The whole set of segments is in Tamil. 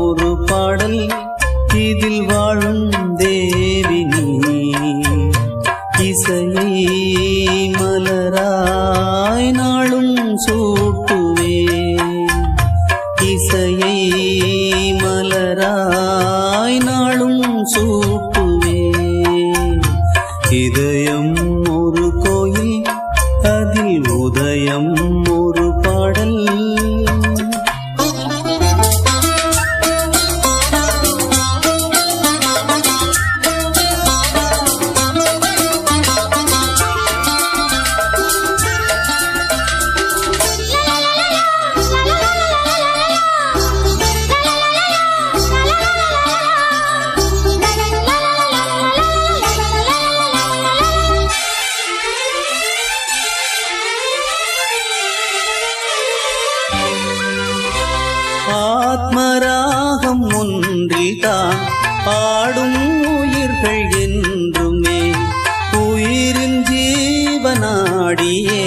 ஒரு பாடல் இதில் வாழும் தேவி நீ. இசையை மலராய் நாளும் சூட்டுவே, இசையை மலராய் நாளும் சூட்டுவே. இதயம் ஒரு கோயில் அதில் உதயம் ஒரு பாடல். ஆத்மராகம் ஒன்றில்தான் பாடும் உயிர்கள் என்றுமே. உயிரின் ஜீவனாடியே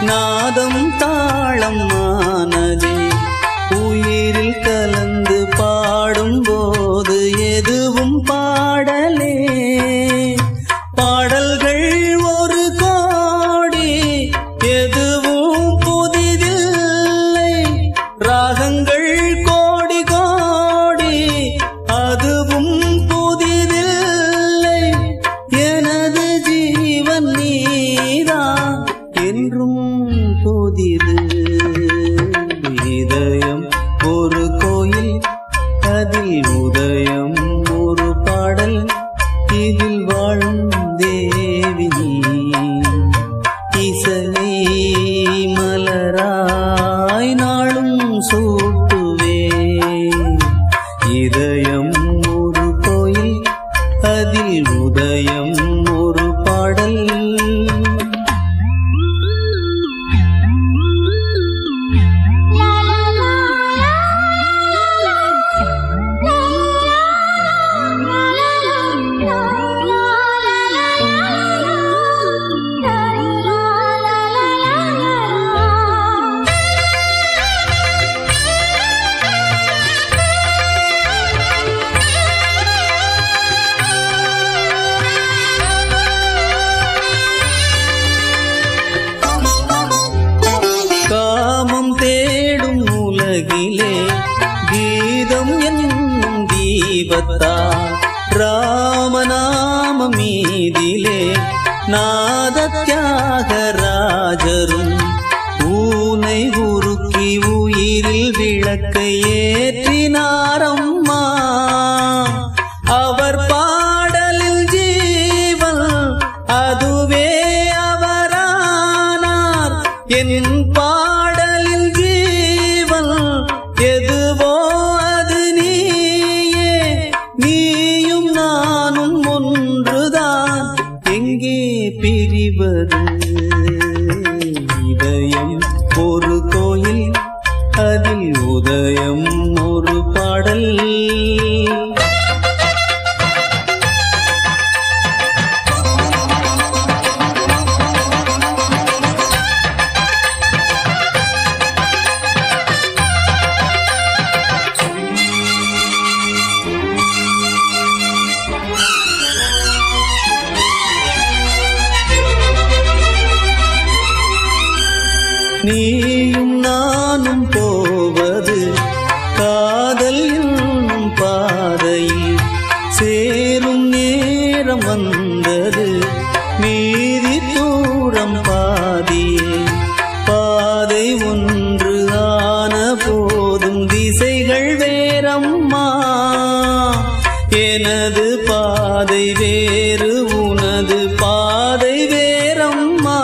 நாதம் தாளம் ஆனதே. உயிரில் கலந்து பாடும்போது எதுவும் பாடலே. பாடல்கள் ஒரு கோடி எதுவும் புதிதில்லை. ராகங்கள் கோடி கோடி அதுவும் புதிதில்லை. எனது ஜீவன் நீதான் என்றும் புதிது. இதயம் ஒரு கோயில் அதில் உதயம் ஒரு பாடல் இதில் வாழும் தேவி நீ. இசையை மலராய் நாளும் சூட்டுவே. இதயம் ஒரு கோயில் அதில் உதயம் ஒரு பாடல். காமம் தேடும் உலகிலே கீதம் என்னும் தீபத்தா. ராமநாம மீதிலே நாத தியாகராஜரும் ஊனை உருக்கி உயிரில் விளக்கை ஏற்றினாரம்மா. அவர் பாடலில் ஜீவன் அதுவே அவரானார். என் பாடலில் ஜீவன் எதுவோ அது நீயே. நீயும் நானும் ஒன்றுதான், எங்கே பிரிவது? இதயம் ஒரு கோயில் அதில் உதயம் ஒரு பாடல். நீயும் நானும் போவது காதல் என்னும் பாதையில் சேரும் நேரம் வந்தது. மீதி தூரம் பாதியே பாதை ஒன்று ஆன போதும் திசைகள் வேறம்மா. எனது பாதை வேறு உனது பாதை வேறம்மா.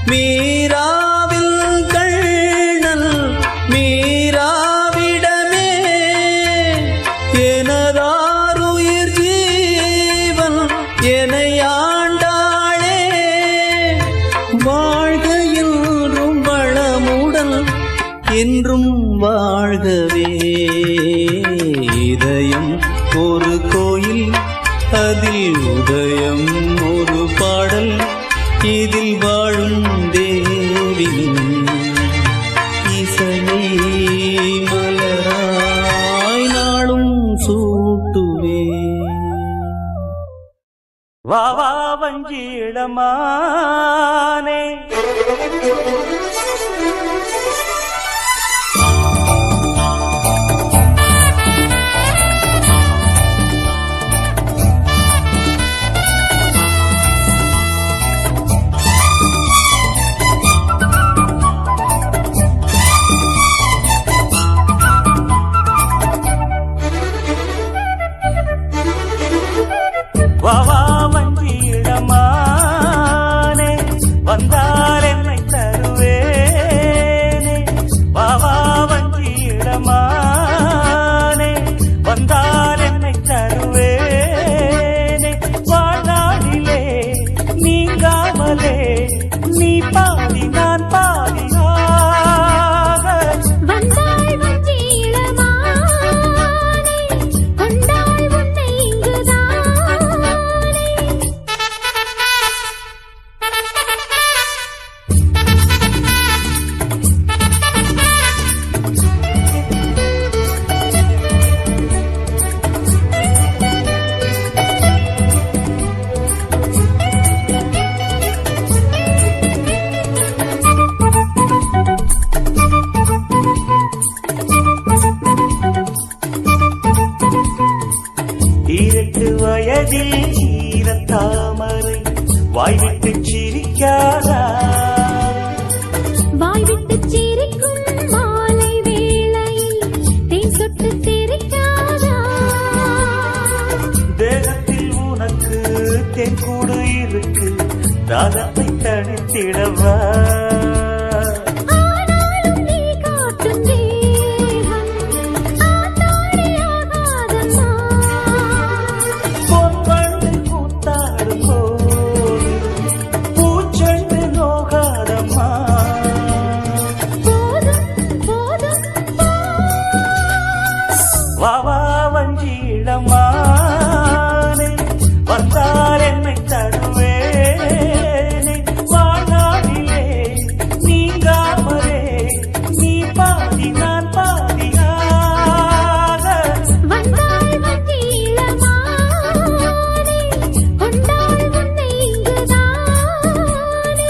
மீராவில் கண்ணல் மீராவிடமே எனதாருயிர் ஜீவன் எனையாண்டாளே. வாழ்க என்றும் வளமுடன் என்றும் வாழ்கவே. இதயம் ஒரு கோயில் அதில் உதயம் ஒரு பாடல் இதில் வாழும் தேவி இசையை மலரா வா வா வஞ்சி இளமானே வா வா வஞ்சி இளமானே வந்தால் என்னை தருவேனே வா வா வஞ்சி இளமானே வந்தால் என்னை தருவேனே வாழ்நாளிலே நீங்காமலே நீ பாதி நான் பாதியாக வந்தாள் வஞ்சி இளமானே கொண்டாள் உன்னை இங்குதானே ஈரட்டு வயதில் ஈரத்தாமரை வாய்விட்டு சிரிக்காதா வாய் விட்டு சிரிக்கும் மாலை வேளையில் தேன் சொட்டு தெரிக்காதா தேகத்தில் உனக்கு தென்கூடு இருக்கு தாகத்தை தணித்திடவா ஆனாலும் நீ காட்டும் தேகம் ஆத்தாடியாகாதம்மா பொன்வண்டு கூத்தாடும் போது பூச்செண்டு நோகாதம்மா போதும் போதும் வா வா வஞ்சி இளமானே வந்தால் என்னை தருவேனே வாழ்நாளிலே நீங்காமலே நீ பாதி நான் பாதியாக வந்தாள் வஞ்சி இளமானே கொண்டாள் உன்னை இங்குதானே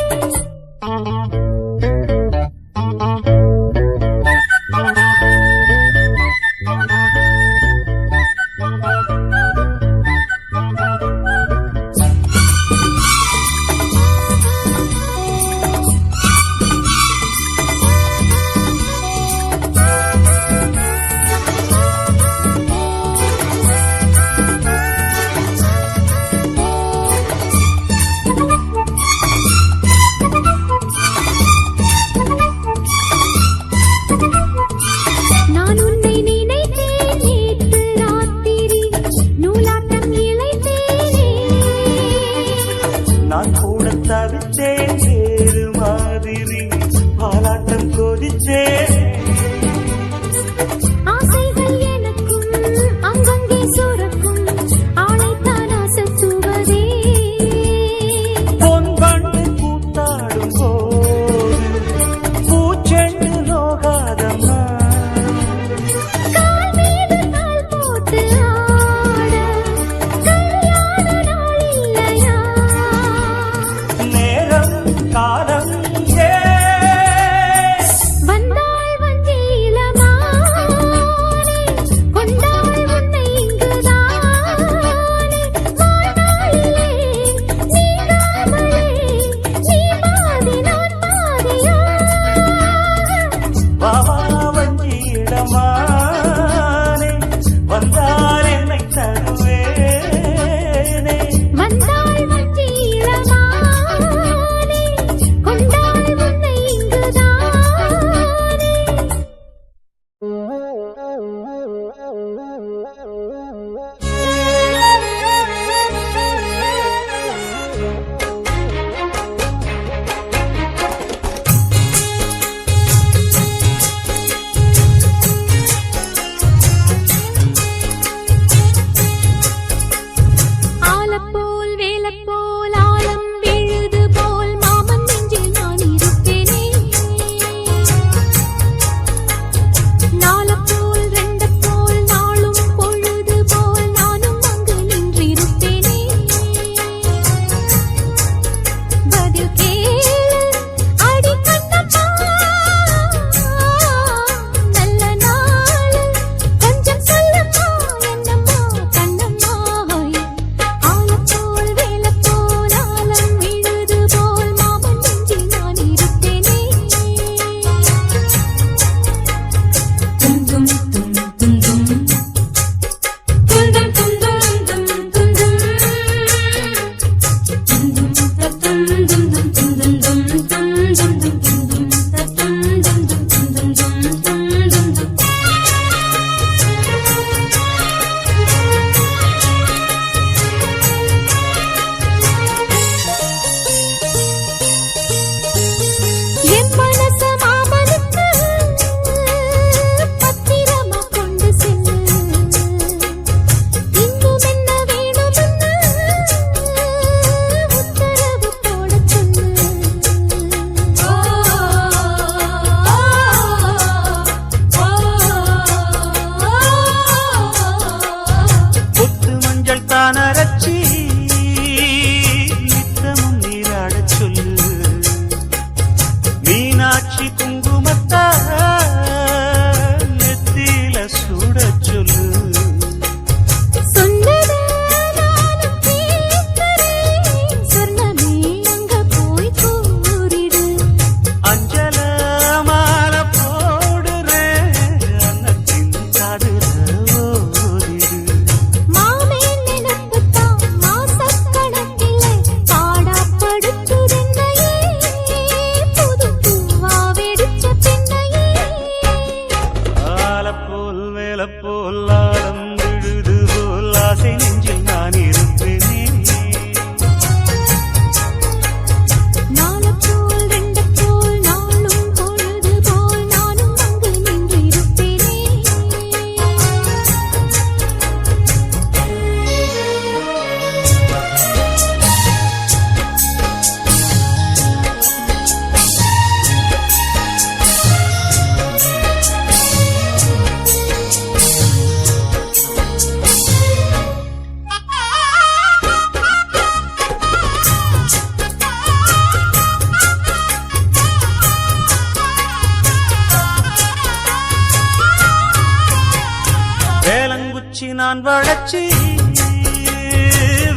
வச்சு நான் வளைச்சு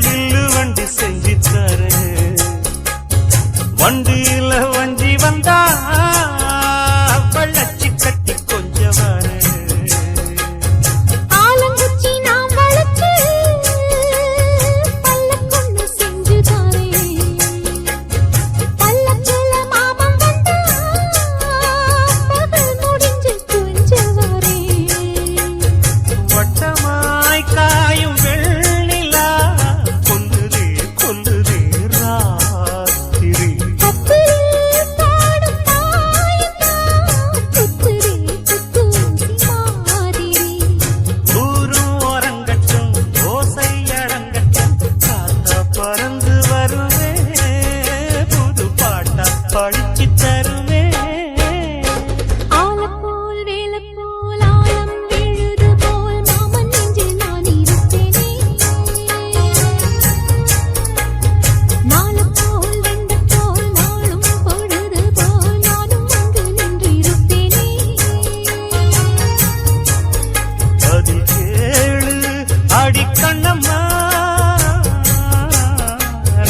வில்லு வண்டி செஞ்சு தரேன். வண்டியில வஞ்சி வந்தா வளைச்சு கட்டி கொஞ்சம் வரேன். ஆலங்குச்சி நான் வளைச்சு பல்லக்கொண்டு செஞ்சு தாரேன். பல்லக்குல மாமன் வந்தா பகல் முடிஞ்சு கொஞ்சம் வரேன். வட்டமாய் காயும் வெள்ளிலா கொல்லுதே கொல்லுதே ராத்திரி. கத்திரில் பாடும் தாயம்மா குத்துரே குத்தூசி மாதிரி. ஊரும் ஓரங்கட்டும் ஓசை அடங்கட்டும் காத்தா பறந்து வருவே புது பாட்டா படிச்சு தருவே. ஆலப்போல் வேலப்போல் ஆழம் விழுது போல் மாமன் நெஞ்சில் நான் இருப்பேனே. நாளப்போல் வெண்டப்போல் நாளும் பொழுது போல் நானும் அங்கு நின்றிருப்பேனே. அதில் கேளு அடி கண்ணம்மா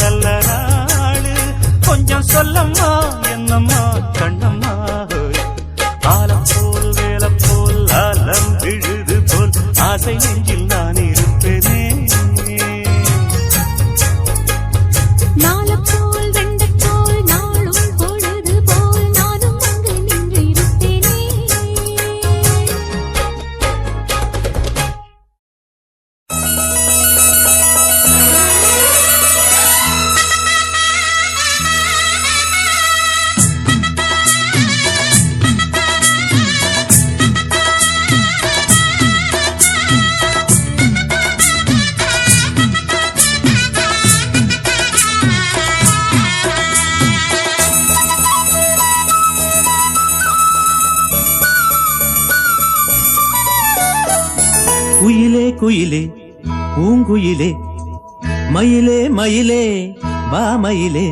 நல்ல நாளு கொஞ்சம் சொல்லம்மா என்னம்மா கண்ணம்மா. ஆலம் போல் வேலை போல் ஆலம் விழுது போல் ஆசை நெஞ்சில் நான் இருப்பேனே. நாளப்போல் வெண்டப்போல் நாளும் பொழுது போல் நானும் அங்கு நின்றிருப்பேனே. குயிலே குயிலே பூங்குயிலே மயிலே மயிலே வா மயிலே.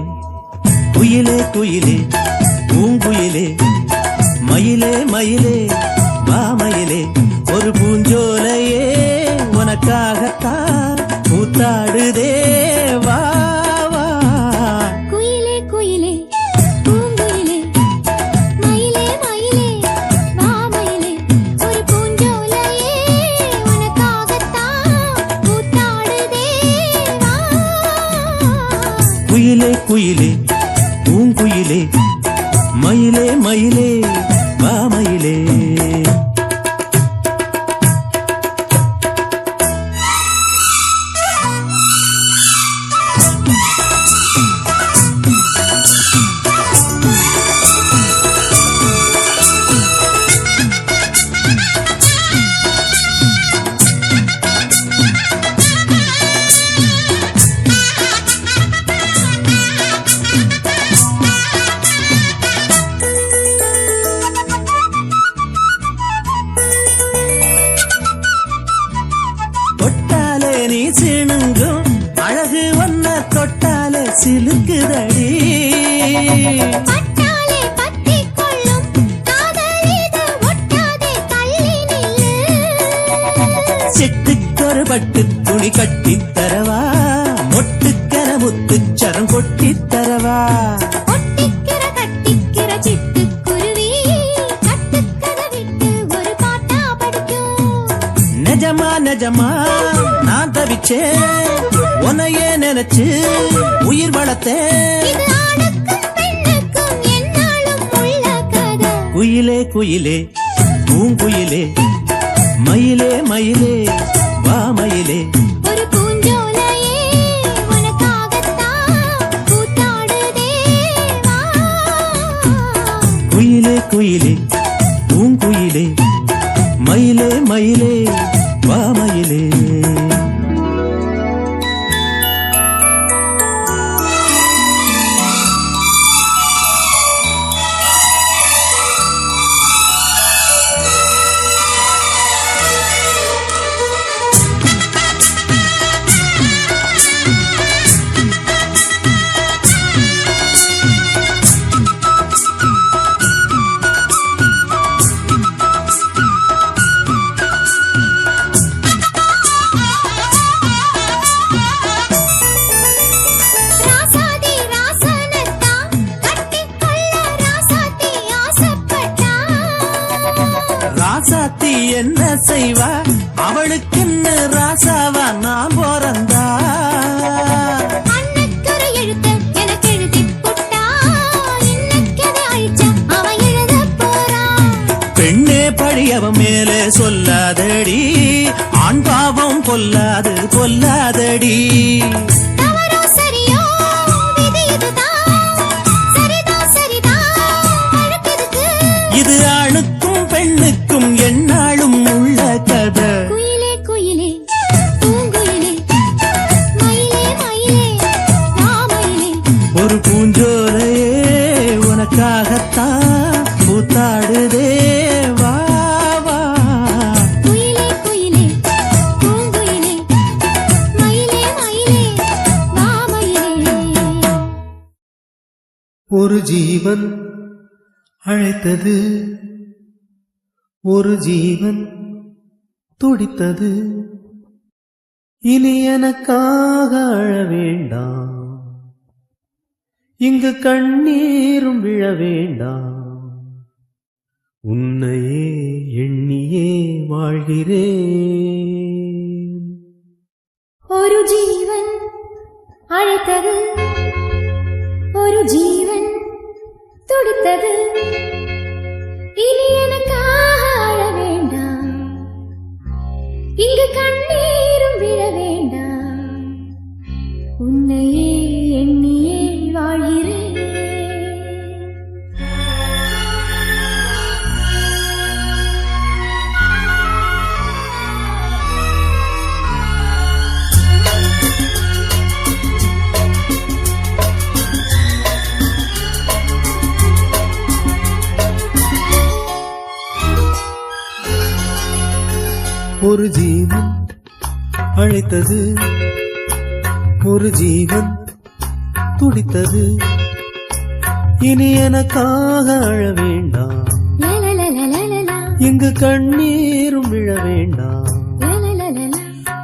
குயிலே குயிலே பூங்குயிலே மயிலே மயிலே வா மயிலே. ஒரு பூஞ்சோலையே உனக்காகத்தான் கூத்தாடுதே வா வா. குயிலே குயிலே பூங்குயிலே மயிலே மயிலே வா மயிலே. ஒரு பூஞ்சோலையே உனக்காகத்தான் கூத்தாடுதே வா. குயிலே குயிலே பூங்குயிலே மயிலே மயிலே வா மயிலே. தொட்டாலே நீ சிணுங்கும் அழகு ஒன்ன தொட்டாலே சிலுக்குதடி. பட்டாலே பத்திக் கொள்ளும் காதலிது ஒட்டாதே தள்ளி நில்லு. சிட்டுக்கொரு பட்டு துணி கட்டித் தரவா, மொட்டுக்கர முத்துச்சரம் கொட்டித் தரவா. ஒட்டிக்கிற கட்டிக்கிற சிட்டுக்குருவி கட்டுக்கதை விட்டு ஒரு பாட்டா படிக்கும். நிஜமா நிஜமா நான் தவிச்சேன் உன்னையே நினைச்சு உயிர் வளர்த்தேன். இது ஆணுக்கும் பெண்ணுக்கும் எந்நாளும் உள்ள கதை. குயிலே குயிலே பூங்குயிலே மயிலே மயிலே வா மயிலே. ஒரு பூஞ்சோலையே உனக்காகத்தான் கூத்தாடுதே வா. குயிலே குயிலே பூங்குயிலே மயிலே மயிலே வா மயிலே. செய்வா அவளுக்குன்னு ராசாவா நான் பிறந்தா அன்னக்கரை எழுத்த எனக்கு எழுதி போட்டா இன்னக்கதை அழிச்சா அவன் எழுத போறான் பெண்ணே பழியவன் மேலே சொல்லாதடி ஆண் பாவம் பொல்லாது பொல்லாதடி தவறோ சரியோ விதி இதுதான் சரிதான் சரிதான் அழுக்கதுக்கு இது ஆணுக்கும் பெண்ணுக்கும் எந்நாளும் உள்ள கதை குயிலே குயிலே பூங்குயிலே மயிலே மயிலே மாமயிலே ஒரு பூஞ்சோலையே உனக்காகத்தான் கூத்தாடுதே வா வா குயிலே குயிலே பூங்குயிலே மயிலே மயிலே மாமயிலே ஒரு ஜீவன் அழைத்தது ஒரு ஜீவன் துடித்தது இனி எனக்காக அழ வேண்டாம் இங்கு கண்ணீரும் விழ வேண்டாம் உன்னையே எண்ணியே வாழ்கிறேன் ஒரு ஜீவன் அழைத்தது ஒரு ஜீவன் துடித்தது இனி எனக்காக அழ வேண்டாம் இங்கு கண்ணீரும் விழ வேண்டாம் உன்னையே எண்ணியே வாழ்கிறேன் ஒரு ஜீவன் அழைத்தது ஒரு ஜீவன் துடித்தது இனி எனக்காக அழ வேண்டாம் லலலலலலலா, இங்கு கண்ணீரும் விழ வேண்டாம் லலலலலலா.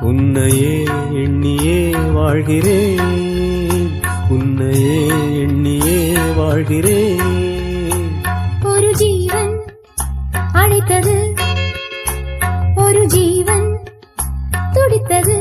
உன்னையே எண்ணியே வாழ்கிறேன் உன்னையே எண்ணியே வாழ்கிறேன் ஒரு ஜீவன் அழைத்தது ஒரு ஜீவன் துடித்தது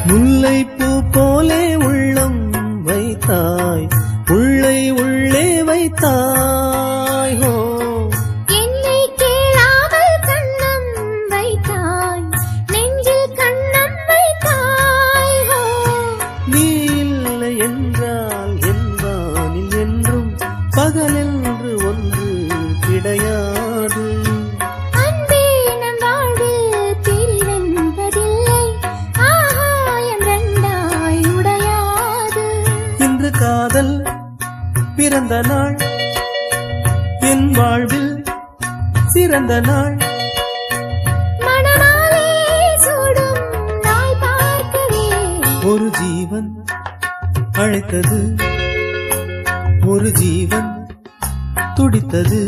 முல்லைப்பூ போலே உள்ளம் வைத்தாய் உள்ளை உள்ளே வைத்தாய் ஹோ என்னை கேளாமல் கண்ணம் வைத்தாய் நெஞ்சில் கண்ணம் வைத்தாய் ஹோ. நீ இல்லை என்றால் என்பானில் என்றும் பகலென்று ஒன்று கிடையாது அன்பே நம் வாழ்வில் பிரிவென்பதில்லை ஆகாயம் ரெண்டாய் உடையாது இன்று காதல் பிறந்த நாள் என் வாழ்வில் சிறந்த நாள் மணமாலே சூடும் நாள் பார்க்கவே ஒரு ஜீவன் அழைத்தது ஒரு ஜீவன் துடித்தது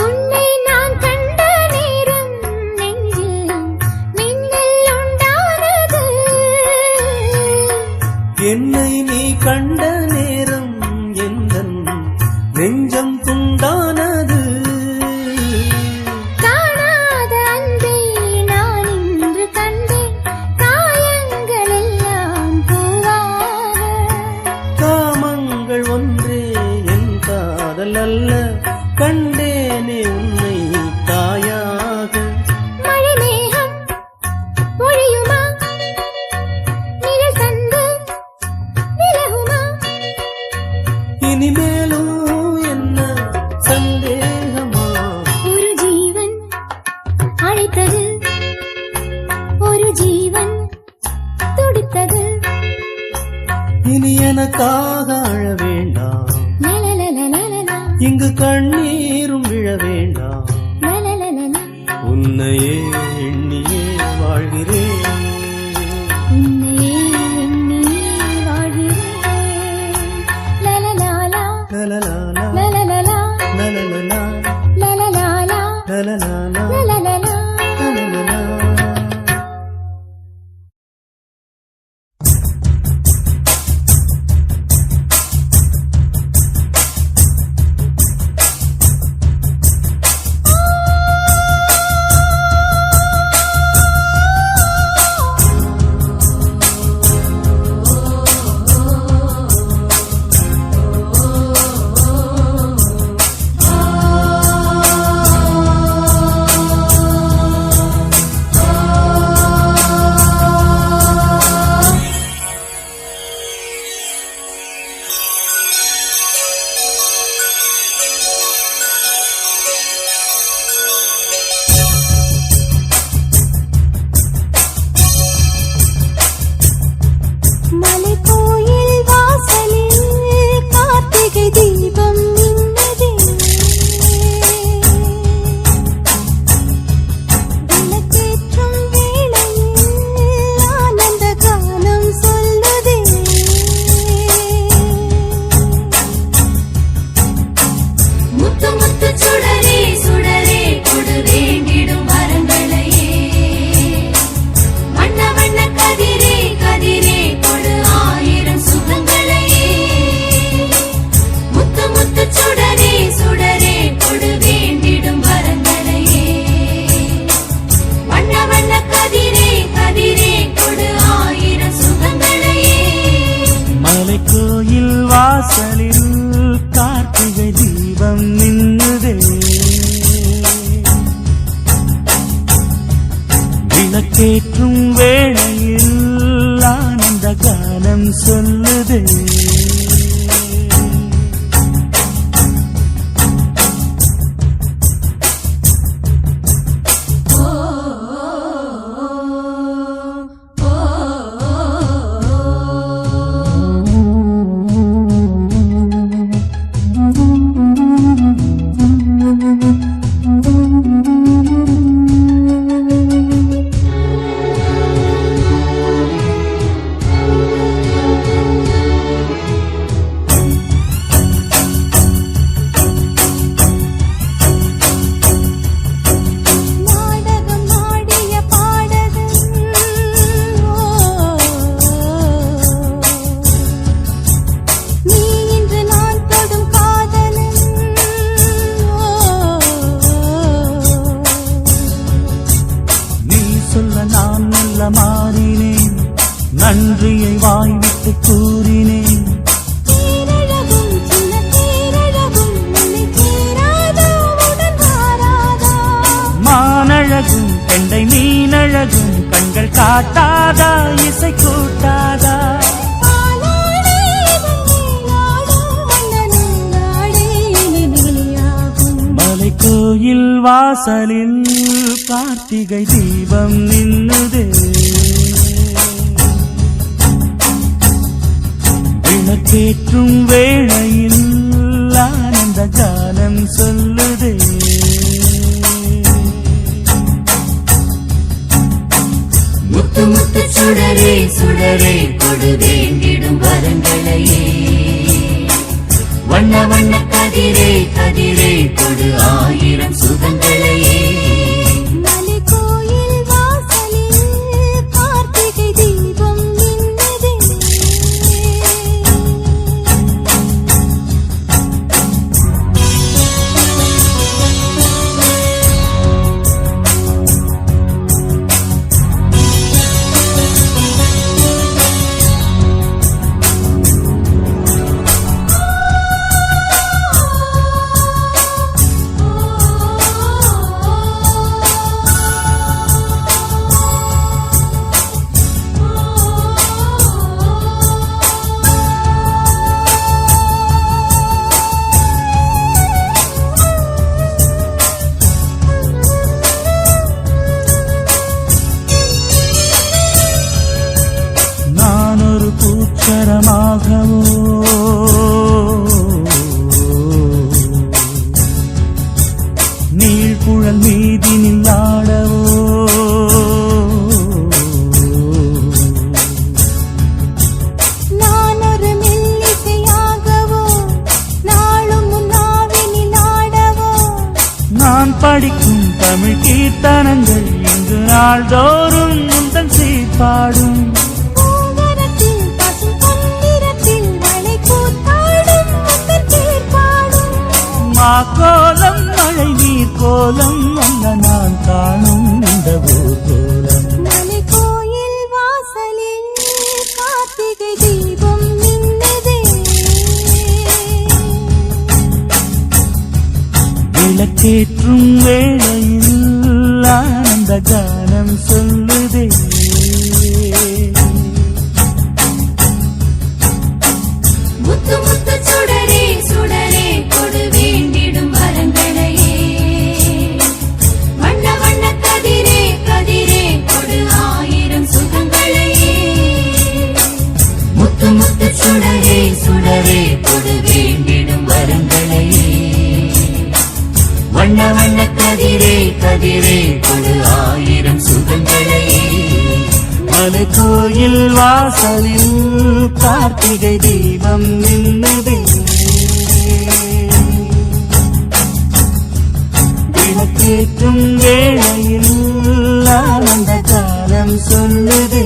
உன்னை நான் கண்ட நேரம் நெஞ்சில் மின்னல் உண்டானது என்னை நீ கண்ட நேரம் எந்தன் நெஞ்சம் துண்டானது காணாத அன்பை நான் இன்று கண்டேன் காயங்கள் எல்லாம் பூவாக காமங்கள் ஒன்றே என் எனக்காக அழ வேண்டாம், லலலலலலலா, இங்கு கண்ணீரும் விழ வேண்டாம். லலலலலலா, உன்னையே எண்ணியே வாழ்கிறேன், உன்னையே எண்ணி வாழ்கிறேன். லலலாலா, லலலாலா, லலலலா, லலலலா, லலலாலா, லலலாலா, லலலலா. லலலலா. மலைக்கோயில் வாசலில் கார்த்திகை தீபம் மின்னுதே. விளக்கேற்றும் வேளையில் ஆனந்த கானம் சொல்லுதே. முத்து முத்து சுடரே சுடரே கொடு வேண்டிடும் வரங்களையே. வண்ண வண்ண கதிரே கதிரே கொடு ஆயிரம் சுகங்களையே. முத்து முத்து சுடரே சுடரே கொடு வேண்டிடும் வரங்களையே. வண்ண வண்ண கதிரே கதிரே கொடு ஆயிரம் சுகங்களையே. மலைக்கோயில் வாசலில் கார்த்திகை தீபம் நின்னுதே. விளக்கேற்றும் வேளையில் ஆனந்த கானம் சொல்லுதே. நாடகம் ஆடிய பாடகன் நீ இன்று நான் தொடும் காதலன். நீ சொல்ல நான் நல்ல மாறினேன், நன்றியை வாய்விட்டு கூறினேன். தேரழகும் சின்ன தேரழகும் உன்னை சேராதா உடன் வாராதா. மானழகும் கெண்டை மீனழகும் கண்கள் காட்டாதா இசை கூட்டாதா. பாலாடே வந்தேனாடும் வண்ணனும் நாடே இனி நீயாகும். மலைக்கோயில் வாசலில் கார்த்திகை தீபம் நின்னுதே. விளக்கேற்றும் வேளையில் ஆனந்த கானம் சொல்லுதே. முத்து முத்து சுடரே சுடரே கொடு வேண்டிடும் வரங்களையே. வண்ண வண்ண கதிரே கதிரே கொடு ஆயிரம் சுகங்களையே. மலைக்கோயில் வாசலில் கார்த்திகை தீபம் மின்னுதே. படிக்கும் தமிழ் கீர்த்தனங்கள் இங்கு நாள்தோறும் முந்தன் சீர்பாடும். பூங்கரத்தில் பசும் பொன்னிறத்தில் மழை கூத்தாடும் முந்தன் சீர்பாடும். மாக்கோலம் மழை நீர் கோலம் அல்ல நான் காணும் இந்த ஊர்கோலம். மலை கோயில் வாசலில் கார்த்திகை தீபம் மின்னுதே. விளக்கேற்றும் வேளையில் ஆனந்த கானம் சொல்லுதே. முத்து முத்து சுடரே சுடரே கொடு வேண்டிடும் வரங்களையே. வண்ண வண்ண கதிரே கதிரே கொடு ஆயிரம் சுகங்களையே. முத்து முத்து சுடரே சுடரே கொடு வேண்டிடும் வரங்களையே. வண்ண வண்ண கதிரே கதிரே கொடு ஆயிரம் சுகங்களையே. மலை கோயில் வாசலில் கார்த்திகை தீபம் நின்னுதே. விளக்கேற்றும் வேளையில் ஆனந்த காலம் சொல்லுதே.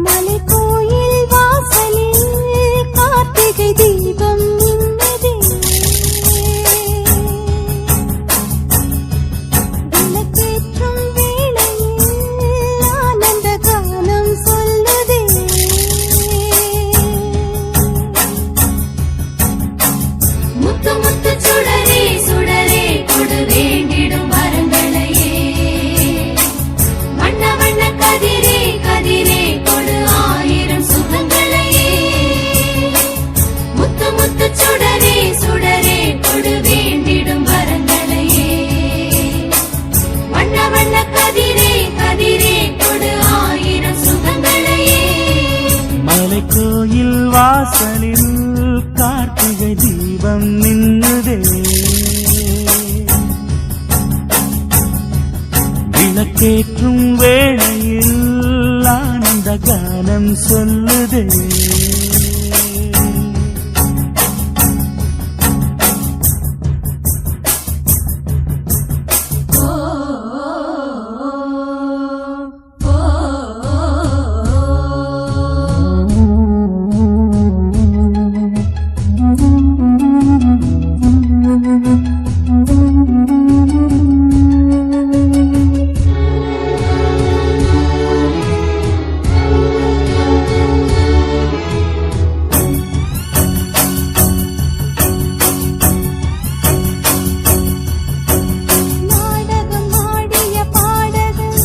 மலை கோயில் வாசலில் கார்த்திகை தீபம் மின்னுதே. விளக்கேற்றும் வேளையில் ஆனந்த கானம் சொல்லுதே. முத்து முத்து சுடரே சுடரே கொடு வேண்டிடும் வரங்களையே. வண்ண வண்ண கதிரே கதிரே கொடு ஆயிரம் சுகங்களையே. முத்து முத்து சுடரே சுடரே கொடு வேண்டிடும் வரங்களையே. வண்ண வண்ண கதிரே கதிரே கொடு ஆயிரம் சுகங்களையே. மலை கோயில் வாசலில் கார்த்திகை தீபம் நின்னுதே. விளக்கேற்றும் வேளையில் ஆனந்த கானம் சொல்லுதே. நாடகம் ஆடிய பாடகன்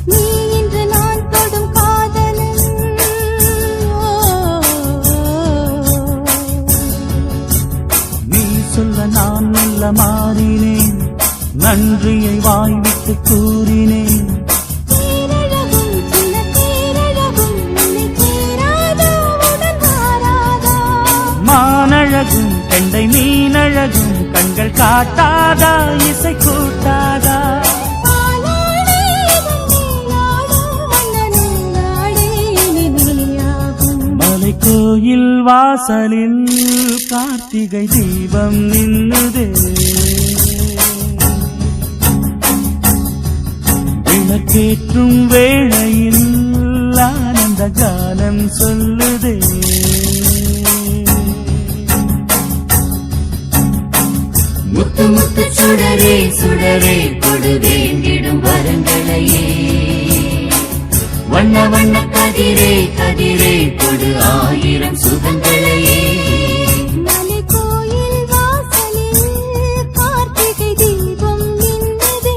நீ இன்று நான் தொடும் காதலன். நீ சொல்ல நான் நல்ல மாறினேன், நன்றியை வாய்விட்டு கூறினேன். தேரழகும் சில தேரழகும் உன்னை சேராதா உடன் மாறாதா. மானழகும் கண்டை மீனழகும் கண்கள் காட்டாதா இசை கூட்டாதா. பாலாடே நீயாடும் மன்னனும் நாடே இனி நீயாகும். மலை கோயில் வாசலில் கார்த்திகை தீபம் நின்னுதே. விளக்கேற்றும் வேளையில் ஆனந்த கானம் சொல்லுதே. முத்து முத்து முத்து சுடரே சுடரே கொடு வேண்டிடும் வரங்களையே வண்ண வண்ண கதிரே கதிரே கொடு ஆயிரம் சுகங்களையே மலை கோயில் வாசலில் கார்த்திகை தீபம் மின்னுதே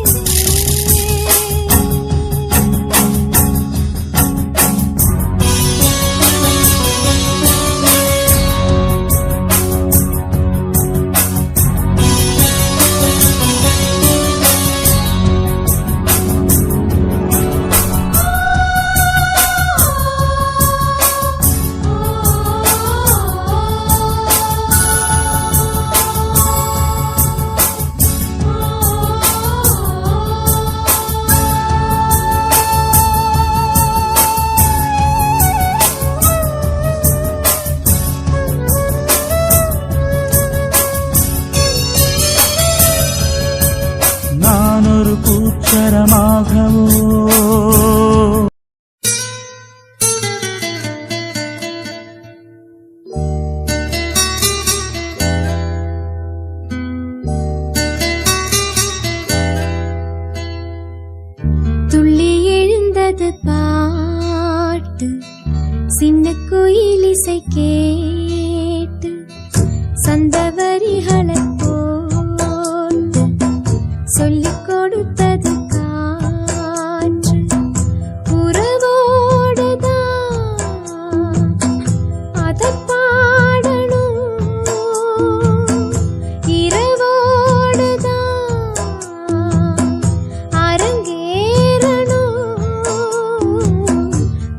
நான் ஒரு பூச்சரமாகவோ துள்ளி எழுந்தது பாட்டு சின்ன குயில் இசை கேட்டு சந்தவரிகளை போட்டு சொல்லிக் கொடுத்தது காற்று உறவோடுதான் அதை பாடணும் இரவோடுதான் அரங்கேறணும்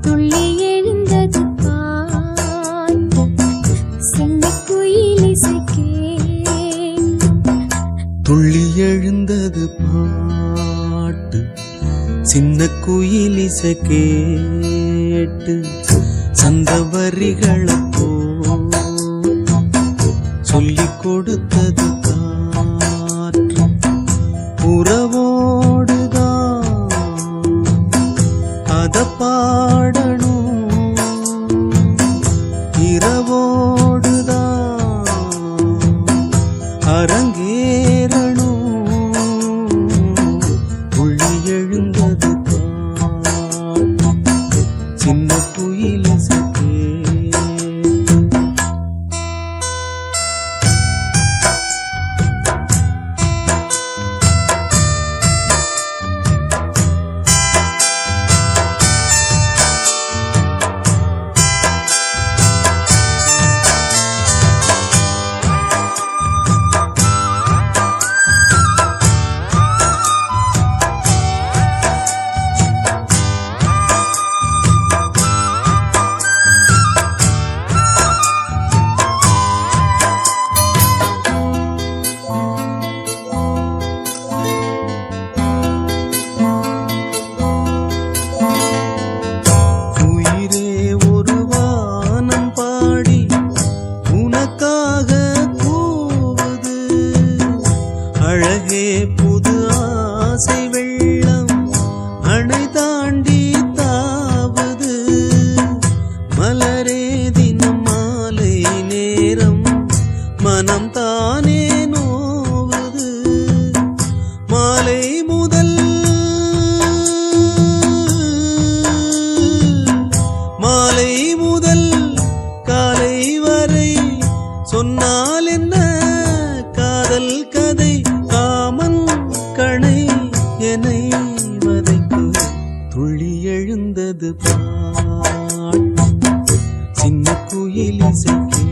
துள்ளி எழுந்தது பாட்டு சின்ன குயில் இசை கேட்டு துள்ளி எழுந்தது பாட்டு சின்ன குயில் இசை கேட்டு சந்தவரிகளை சொல்லிக் கொடுத்தது காற்று உறவோடுதான் அத பாடணும் இரவோடுதான் அரங்கேறணும் துள்ளி எழுந்தது பாட்டு சின்ன குயில் இசை கேட்டு உயிரே ஒரு வானம் பாடி உனக்காக கூவுது அழகே புது ஆசை வெள்ளம் அணை தாண்டி தாவுது மலரே தினம் மாலை நேரம் மனம் தானே நோவுது மாலை முதல் மாலை முதல் காலை வரை சொன்னால் என்ன காதல் கதை காமன் கணை என்னை வதைக்கு துள்ளி எழுந்தது பாட்டு சின்ன குயில் இசை கேட்டு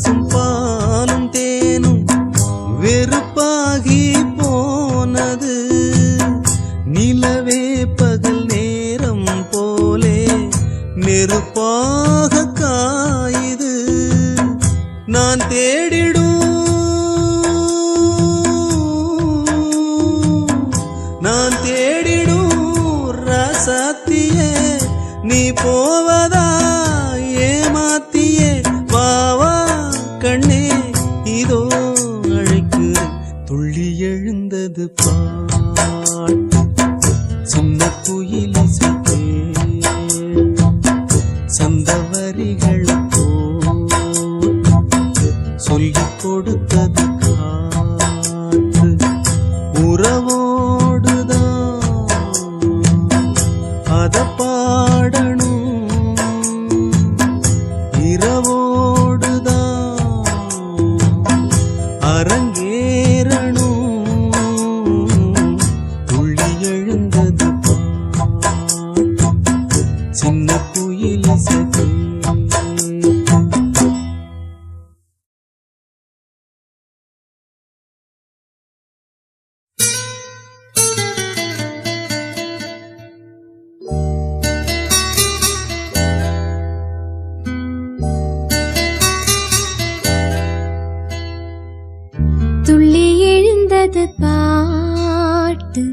பசும் பாலும் தேனும் வெறுப்பாகி போனது. நிலவே பகல் நேரம் போலே நெருப்பாக காயுது. நான் தேடிடும் ராசாத்தியே, நீ போவதா ஏமாத்தியே. வாவா கண்ணே இதோ அழைக்கிறேன். துள்ளி எழுந்தது பாட்டு சின்ன குயிலிசைக்கே, சந்தவரிகளை சொல்லிக் கொடுத்தது காற்று. உறவோடுதான் அத பாடணும், இரவோடுதான் அரங்கேறணும். துள்ளி எழுந்தது பாட்டு சின்ன குயிலிசைக்கே. துள்ளி எழுந்தது பாட்டு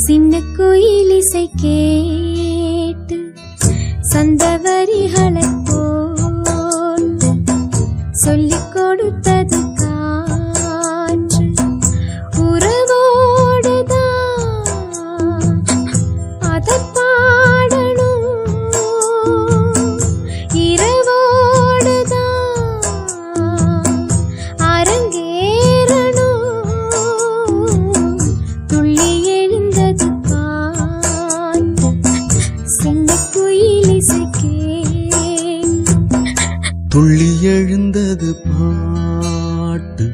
சின்ன குயிலிசை கேட்டு, சந்தவரிகளை போட்டு சொல்லிக் கொடுத்தது காற்று. உறவோடுதான் அத பாடணும், இரவோடுதான் அரங்கேறணும். துள்ளி எழுந்தது பாட்டு சின்ன குயிலிசை கேட்டு. துள்ளி எழுந்தது பாட்டு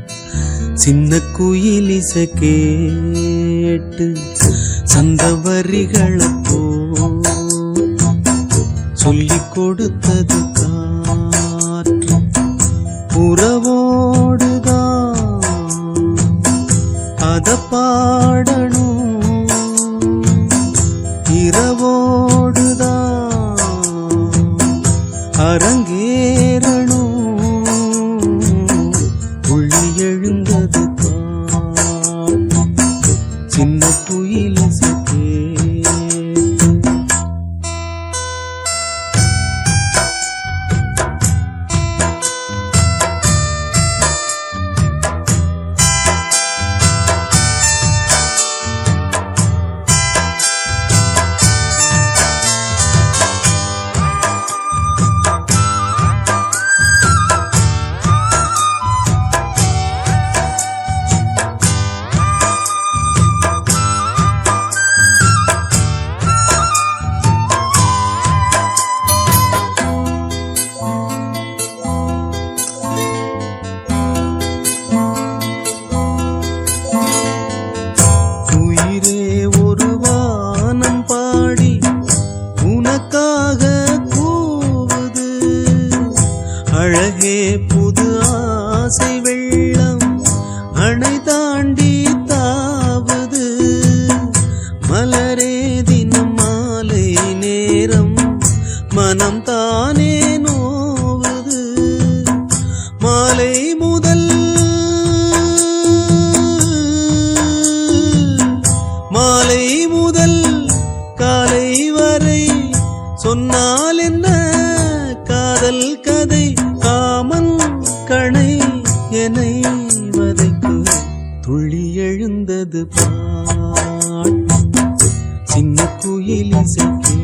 சின்ன குயிலிசை கேட்டு, சந்தவரிகளை சொல்லிக் கொடுத்தது காற்று. உறவோடுதான் அத பாடணும், இரவோடுதான் அரங்கேறணும். துள்ளி எழுந்தது பாட்டு சின்ன குயிலிசை கேட்டு. அழகே புது ஆசை வெள்ளம் அணை தாண்டி தாவுது. மலரே தினம் மாலை நேரம் மனம் தானே நோவுது. மாலை முதல் காலை வரை சொன்னால் என்ன காதல் கதை. காமன் கணை என்னை வதைக்கு. துள்ளி எழுந்தது பாட்டு சின்ன குயிலிசை கேட்டு.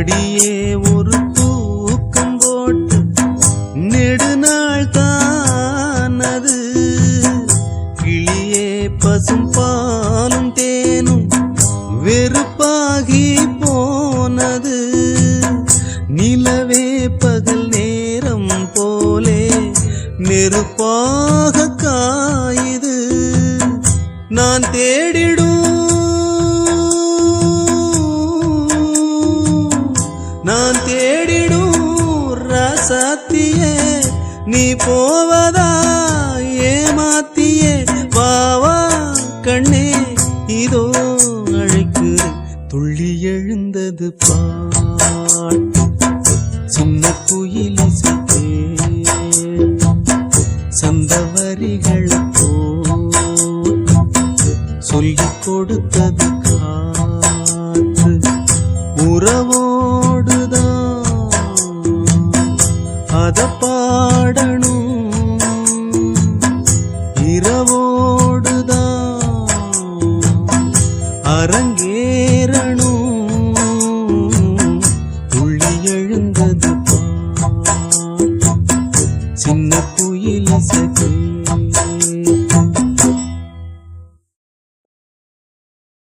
அடியே ஒரு தூக்கம் போட்டு நெடுநாள் தானது கிளியே பசும் பாலும் தேனும் வெறுப்பாகி போனது நிலவே பகல் நேரம் போலே நெருப்பாக காயுது நான் தேடிடும் ராசாத்தியே நீ போவதா ஏமாத்தியே வாவா கண்ணே இதோ அழைக்கிறேன் துள்ளி எழுந்தது பாட்டு சின்ன குயில் இசைத்தே சந்தவரிகளை சொல்லிக் கொடுத்தது